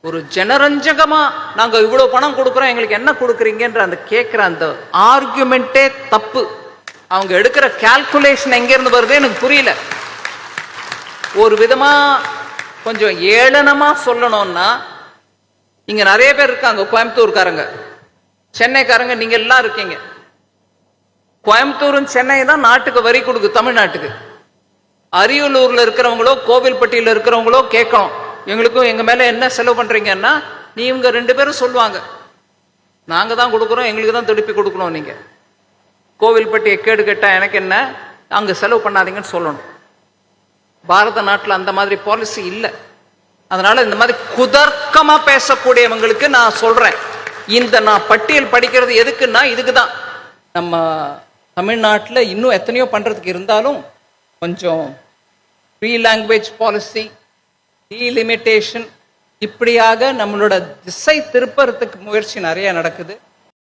ஒரு ஜனரஞ்சகமா நாங்க இவ்வளவு பணம் கொடுக்குறோம், எங்களுக்கு என்ன கொடுக்குறீங்கன்ற அந்த கேட்கிற அந்த ஆர்குமெண்டே தப்பு. அவங்க எடுக்கிற கால்குலேஷன் எங்க இருந்து வருது எனக்கு புரியல. ஒரு விதமா கொஞ்சம் ஏளனமா சொல்லணும்னா, இங்க நிறைய பேர் இருக்காங்க, கோயம்புத்தூர்காரங்க, சென்னைக்காரங்க, நீங்க எல்லாம் இருக்கீங்க. கோயம்புத்தூரும் சென்னை தான் நாட்டுக்கு வரி கொடுக்கு, தமிழ்நாட்டுக்கு. அரியலூர்ல இருக்கிறவங்களோ கோவில்பட்டியில இருக்கிறவங்களோ கேட்கணும், எங்களுக்கும் எங்க மேல என்ன செலவு பண்றீங்கன்னா, நீ இவங்க 2 பேரும் சொல்லுவாங்க, நாங்க தான் கொடுக்குறோம், எங்களுக்கு தான் திருப்பி கொடுக்கணும். நீங்க கோவில்பட்டியை கேடு கேட்டா எனக்கு என்ன, அங்க செலவு பண்ணாதீங்கன்னு சொல்லணும். பாரத நாட்டில் அந்த மாதிரி பாலிசி இல்லை. அதனால இந்த மாதிரி குதர்க்கமா பேசக்கூடியவங்களுக்கு நான் சொல்றேன், இந்த நான் பட்டியல் படிக்கிறது எதுக்குன்னா இதுக்கு தான். நம்ம தமிழ்நாட்டில் இன்னும் எத்தனையோ பண்றதுக்கு இருந்தாலும் கொஞ்சம் ஃப்ரீ லாங்குவேஜ் பாலிசி, டீலிமிட்டேஷன், இப்படியாக நம்மளோட திசை திருப்பறதுக்கு முயற்சி நிறைய நடக்குது.